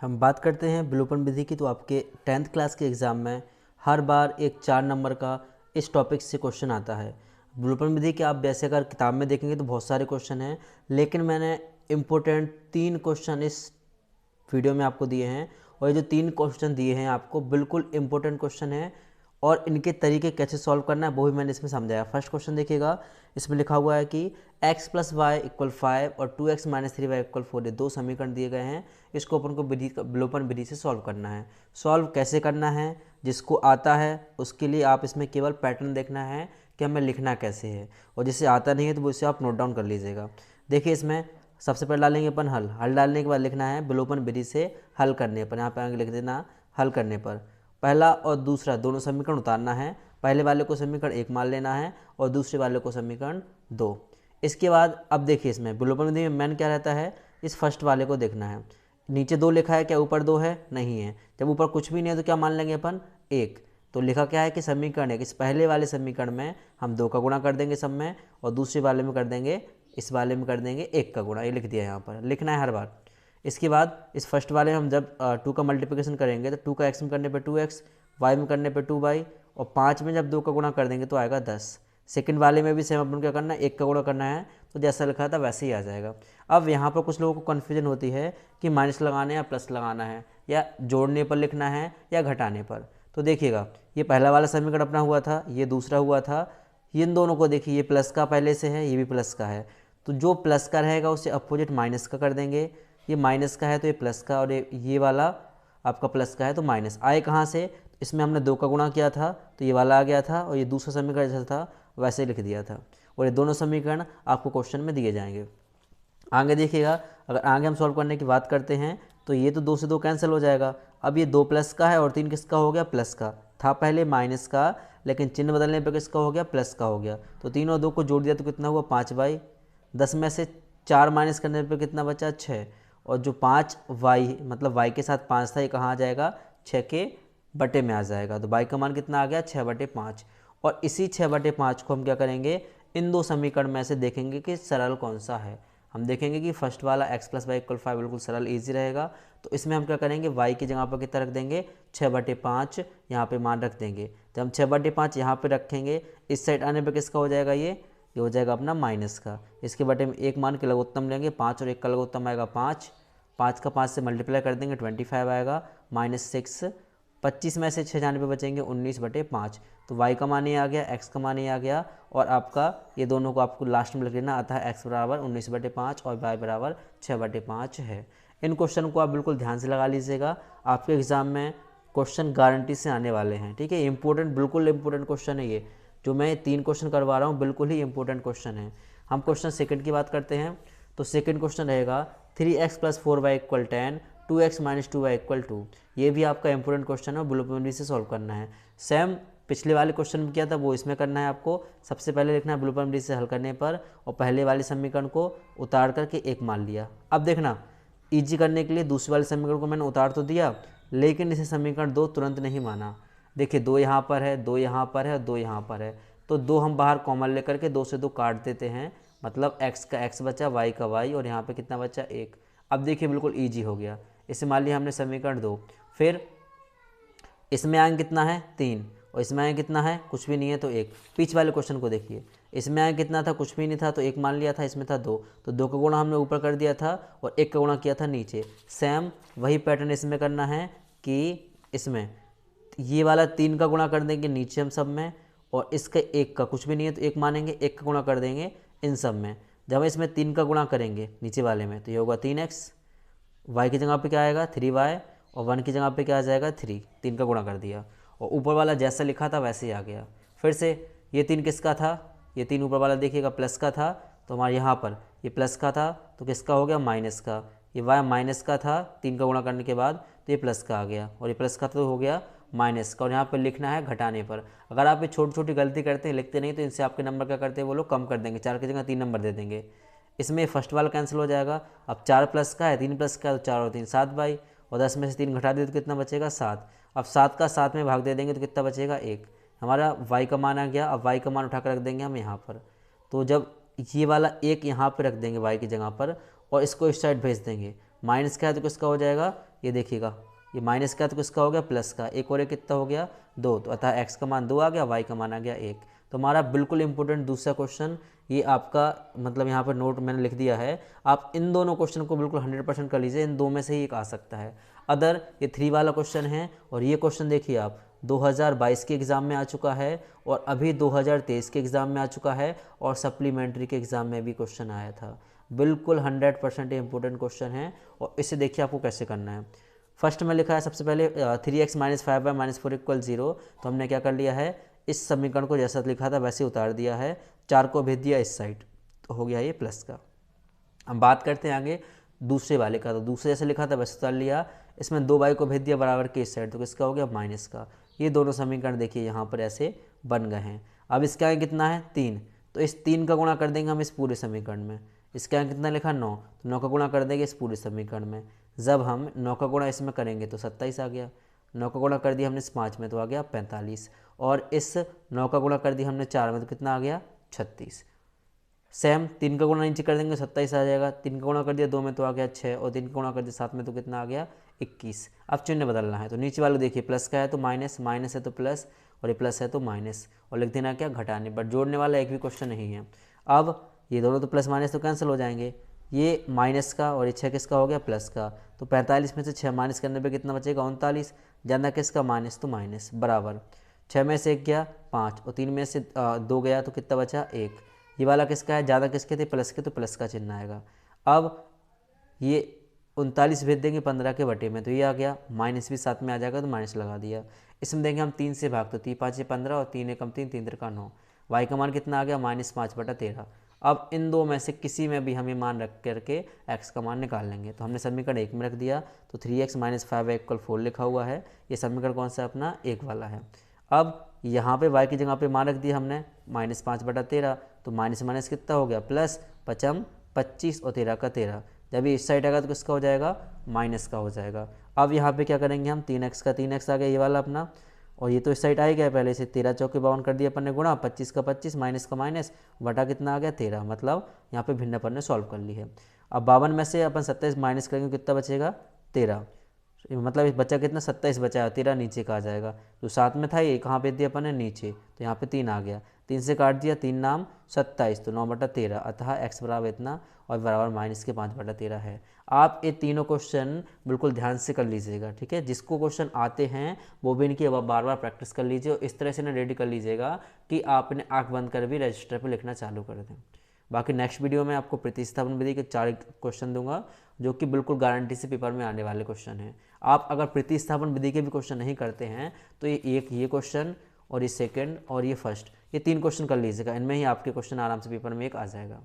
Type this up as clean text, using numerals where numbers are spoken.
हम बात करते हैं विलोपन विधि की। तो आपके 10th क्लास के एग्ज़ाम में हर बार एक 4 नंबर का इस टॉपिक से क्वेश्चन आता है। विलोपन विधि के आप वैसे अगर किताब में देखेंगे तो बहुत सारे क्वेश्चन हैं, लेकिन मैंने इम्पोर्टेंट 3 क्वेश्चन इस वीडियो में आपको दिए हैं। और ये जो 3 क्वेश्चन दिए हैं आपको बिल्कुल इम्पोर्टेंट क्वेश्चन है, और इनके तरीके कैसे सॉल्व करना है वो भी मैंने इसमें समझाया। फर्स्ट क्वेश्चन देखिएगा, इसमें लिखा हुआ है कि x + y = 5 और 2x - 3y = 4, ये 2 समीकरण दिए गए हैं। इसको अपन को विलोपन विधि से सॉल्व करना है। सॉल्व कैसे करना है, जिसको आता है उसके लिए आप इसमें केवल पैटर्न देखना है कि हमें लिखना कैसे है, और जिसे आता नहीं है तो वो इसे आप नोट डाउन कर लीजिएगा। देखिए, इसमें सबसे पहले डालेंगे अपन हल डालने के बाद लिखना है विलोपन विधि से हल करने पर। यहाँ पर आगे लिख देना हल करने पर। पहला और दूसरा दोनों समीकरण उतारना है। पहले वाले को समीकरण 1 मान लेना है और दूसरे वाले को समीकरण 2। इसके बाद अब देखिए, इसमें विलोपन विधि में मेन क्या रहता है, इस फर्स्ट वाले को देखना है। नीचे 2 लिखा है, क्या ऊपर 2 है? नहीं है। जब ऊपर कुछ भी नहीं है तो क्या मान लेंगे अपन? 1। तो लिखा क्या है कि समीकरण 1, इस पहले वाले समीकरण में हम 2 का गुणा कर देंगे सब में, और दूसरे वाले में कर देंगे, इस वाले में कर देंगे 1 का गुणा। ये लिख दिया, यहाँ पर लिखना है हर बार। इसके बाद इस फर्स्ट वाले में हम जब 2 का मल्टीप्लिकेशन करेंगे तो 2 का x में करने पे 2x, y में करने पे 2y, और 5 में जब 2 का गुणा कर देंगे तो आएगा 10। सेकंड वाले में भी सेम अपन क्या करना है, 1 का गुणा करना है, तो जैसा लिखा था वैसे ही आ जाएगा। अब यहाँ पर कुछ लोगों को कन्फ्यूजन होती है कि माइनस लगाना है या प्लस लगाना है, या जोड़ने पर लिखना है या घटाने पर। तो देखिएगा, ये पहला वाला समीकरण अपना हुआ था, ये दूसरा हुआ था। इन दोनों को देखिए, ये प्लस का पहले से है, ये भी प्लस का है, तो जो प्लस का रहेगा उससे अपोजिट माइनस का कर देंगे। ये माइनस का है तो ये प्लस का, और ये वाला आपका प्लस का है तो माइनस। आए कहाँ से? इसमें हमने 2 का गुणा किया था तो ये वाला आ गया था, और ये दूसरा समीकरण जैसा था वैसे लिख दिया था। और ये दोनों समीकरण आपको क्वेश्चन में दिए जाएंगे। आगे देखिएगा, अगर आगे हम सॉल्व करने की बात करते हैं तो ये तो 2 से 2 कैंसिल हो जाएगा। अब ये 2 प्लस का है और 3 किसका हो गया? प्लस का। था पहले माइनस का, लेकिन चिन्ह बदलने पर किसका हो गया? प्लस का हो गया। तो 3 और 2 को जोड़ दिया तो कितना हुआ? 5/10 में से 4 माइनस करने पर कितना बचा? 6। और जो 5y मतलब y के साथ 5 था, ये कहाँ आ जाएगा? 6 के बटे में आ जाएगा। तो y का मान कितना आ गया? 6/5। और इसी 6/5 को हम क्या करेंगे, इन 2 समीकरण में से देखेंगे कि सरल कौन सा है। हम देखेंगे कि फर्स्ट वाला x + y = 5 बिल्कुल सरल ईजी रहेगा। तो इसमें हम क्या करेंगे, y की जगह पर कितना रख देंगे? 6/5 यहाँ पे मान रख देंगे। जब हम 6/5 यहाँ पे रखेंगे, इस साइड आने पर किसका हो जाएगा? ये हो जाएगा अपना माइनस का। इसके बटे में 1 मान के लघुत्तम लेंगे, 5 और 1 का लघुत्तम आएगा 5। 5 का 5 से मल्टीप्लाई कर देंगे, 25 आएगा -6। 25 में से 6 जाने पे बचेंगे 19/5। तो y का मान ये आ गया, x का मान ये आ गया, और आपका ये दोनों को आपको लास्ट में लिख लेना आता है। x = 19/5 और y = 6/5 है। इन क्वेश्चन को आप बिल्कुल ध्यान से लगा लीजिएगा, आपके एग्जाम में क्वेश्चन गारंटी से आने वाले हैं। ठीक है, इंपॉर्टेंट, बिल्कुल इंपॉर्टेंट क्वेश्चन है ये जो मैं 3 क्वेश्चन करवा रहा हूँ, बिल्कुल ही इंपॉर्टेंट क्वेश्चन है। हम क्वेश्चन सेकंड की बात करते हैं। तो सेकंड क्वेश्चन रहेगा 3x + 4y = 10, 2x - 2y = 2। ये भी आपका इंपॉर्टेंट क्वेश्चन है, विलोपन विधि से सॉल्व करना है। सेम पिछले वाले क्वेश्चन में किया था वो इसमें करना है आपको। सबसे पहले लिखना है विलोपन विधि से हल करने पर, और पहले वाले समीकरण को उतार करके 1 मान लिया। अब देखना, ईजी करने के लिए दूसरे वाले समीकरण को मैंने उतार तो दिया, लेकिन इसे समीकरण 2 तुरंत नहीं माना। देखिए, 2 यहाँ पर है, 2 यहाँ पर है, 2 यहाँ पर है, तो 2 हम बाहर कॉमन लेकर के 2 से 2 काट देते हैं, मतलब x का x बचा, y का y, और यहाँ पे कितना बचा? 1। अब देखिए, बिल्कुल ईजी हो गया। इसे मान लिया हमने समीकरण 2। फिर इसमें आएंगे कितना है? 3, और इसमें आएंगे कितना है? कुछ भी नहीं है तो 1। बीच वाले क्वेश्चन को देखिए, इसमें आएंगे कितना था? कुछ भी नहीं था तो 1 मान लिया था, इसमें था 2, तो 2 का गुणा हमने ऊपर कर दिया था और 1 का गुणा किया था नीचे। सेम वही पैटर्न इसमें करना है कि इसमें ये वाला 3 का गुणा कर देंगे नीचे हम सब में, और इसका 1 का कुछ भी नहीं है तो 1 मानेंगे, 1 का गुणा कर देंगे इन सब में। जब हम इसमें 3 का गुणा करेंगे नीचे वाले में तो ये होगा 3x, y की जगह पे क्या आएगा? 3y, और 1 की जगह पे क्या आ जाएगा? 3। 3 का गुणा कर दिया, और ऊपर वाला जैसा लिखा था वैसे ही आ गया। फिर से ये 3 किसका था? ये 3 ऊपर वाला देखिएगा प्लस का था, तो हमारे यहाँ पर ये प्लस का था तो किसका हो गया? माइनस का। ये y माइनस का था, 3 का गुणा करने के बाद तो ये प्लस का आ गया, और ये प्लस का तो हो गया माइनस का। और यहाँ पर लिखना है घटाने पर। अगर आप ये छोटी छोटी गलती करते हैं, लिखते नहीं, तो इनसे आपके नंबर क्या करते हैं वो लोग? कम कर देंगे, 4 की जगह 3 नंबर दे देंगे। इसमें फर्स्ट वाला कैंसिल हो जाएगा। अब 4 प्लस का है, 3 प्लस का है, तो 4 और 3 7/, और 10 में से 3 घटा दिए तो कितना बचेगा? 7। अब 7 का 7 में भाग दे देंगे तो कितना बचेगा? 1। हमारा y का मान आ गया। अब y का मान उठा कर रख देंगे हम यहाँ पर। तो जब ये वाला 1 यहाँ पर रख देंगे y की जगह पर, और इसको इस साइड भेज देंगे, माइनस का है तो किसका हो जाएगा? ये देखिएगा, ये माइनस का तो किसका हो गया, प्लस का, एक और एक कितना हो गया 2, तो अतः x का मान 2 आ गया, y का मान आ गया 1। तो हमारा बिल्कुल इंपॉर्टेंट दूसरा क्वेश्चन ये आपका मतलब यहाँ पर नोट मैंने लिख दिया है, आप इन दोनों क्वेश्चन को बिल्कुल 100% कर लीजिए, इन दो में से ही एक आ सकता है। अदर ये 3 वाला क्वेश्चन है, और ये क्वेश्चन देखिए आप 2022 के एग्ज़ाम में आ चुका है, और अभी 2023 के एग्ज़ाम में आ चुका है, और सप्लीमेंट्री के एग्ज़ाम में भी क्वेश्चन आया था। बिल्कुल 100% इंपॉर्टेंट क्वेश्चन है, और इसे देखिए आपको कैसे करना है। फर्स्ट में लिखा है सबसे पहले 3x - 5y - 4 = 0, तो हमने क्या कर लिया है, इस समीकरण को जैसा लिखा था वैसे उतार दिया है, 4 को भेज दिया इस साइड, तो हो गया ये प्लस का। हम बात करते हैं आगे दूसरे वाले का, तो दूसरे जैसे लिखा था वैसे उतार लिया, इसमें 2y को भेज दिया बराबर के इस साइड, तो किसका हो गया, माइनस का। ये दोनों समीकरण देखिए यहाँ पर ऐसे बन गए हैं। अब इसका आगे कितना है 3, तो इस 3 का गुणा कर देंगे हम इस पूरे समीकरण में। इसके आगे कितना लिखा 9, तो 9 का गुणा कर देंगे इस पूरे समीकरण में। जब हम 9 का गुणा इसमें करेंगे तो 27 आ गया, 9 का गुणा कर दिया हमने इस 5 में तो आ गया 45, और इस 9 का गुणा कर दिया हमने 4 में तो कितना आ गया 36। सेम 3 का गुणा नीचे कर देंगे 27 आ जाएगा, 3 का गुणा कर दिया 2 में तो आ गया 6, और 3 का गुणा कर दिया 7 में तो कितना आ गया 21। अब चिन्ह बदलना है, तो नीचे वाले देखिए प्लस का है तो माइनस, माइनस है तो प्लस, और ये प्लस है तो माइनस, और लिख देना क्या, घटाने, बट जोड़ने वाला एक भी क्वेश्चन नहीं है। अब ये दोनों तो प्लस माइनस तो कैंसिल हो जाएंगे, ये माइनस का और ये 6 किसका हो गया, प्लस का, तो 45 में से 6 माइनस करने पे कितना बचेगा 39, जाना किसका, माइनस, तो माइनस बराबर 6 में से 1 गया 5, और 3 में से 2 गया तो कितना बचा 1। ये वाला किसका है, ज़्यादा किसके थे, प्लस के, तो प्लस का चिन्ह आएगा। अब ये 39 भेज देंगे 15 के बटे में, तो ये आ गया, माइनस भी साथ में आ जाएगा तो माइनस लगा दिया। इसमें देंगे हम 3 से भाग, तो 3 5 15, और 3 एकम 3, 3 3 9, वाई का मान कितना आ गया, -5/13। अब इन दो में से किसी में भी हमें मान रख करके x का मान निकाल लेंगे, तो हमने समीकरण 1 में रख दिया, तो 3x - 5y = 4 लिखा हुआ है। ये समीकरण कौन सा अपना 1 वाला है। अब यहाँ पे y की जगह पे मान रख दिया हमने -5/13, तो माइनस माइनस कितना हो गया, प्लस 5 25, और 13 का 13, जब ये इस साइड आएगा तो किसका हो जाएगा, माइनस का हो जाएगा। अब यहाँ पे क्या करेंगे हम, 3x का 3x आ गया ये वाला अपना, और ये तो इस साइड आ ही गया पहले से, 13 चौके 52 कर दिया अपन ने गुणा, 25 का 25, माइनस का माइनस, बटा कितना आ गया 13, मतलब यहाँ पे भिन्न अपन ने सॉल्व कर ली है। अब 52 में से अपन 27 माइनस करेंगे, कितना बचेगा 13, मतलब बचा कितना 27 बचा है, 13 नीचे का आ जाएगा, जो साथ में था ये कहाँ पे दिया अपन ने, नीचे, तो यहाँ पे 3 आ गया, 3 से काट दिया, 3 नाम 27, तो 9/13, अतः x बराबर इतना, और बराबर -5/13 है। आप ये तीनों क्वेश्चन बिल्कुल ध्यान से कर लीजिएगा, ठीक है। जिसको क्वेश्चन आते हैं वो भी इनकी बार बार प्रैक्टिस कर लीजिए, और इस तरह से ना रेडी कर लीजिएगा कि आपने आँख बंद कर भी रजिस्टर पर लिखना चालू कर दें। बाकी नेक्स्ट वीडियो में आपको प्रतिस्थापन विधि के 4 क्वेश्चन दूंगा, जो कि बिल्कुल गारंटी से पेपर में आने वाले क्वेश्चन हैं। आप अगर प्रतिस्थापन विधि के भी क्वेश्चन नहीं करते हैं तो ये क्वेश्चन, और ये सेकंड, और ये फर्स्ट, ये 3 क्वेश्चन कर लीजिएगा, इनमें ही आपके क्वेश्चन आराम से पेपर में एक आ जाएगा।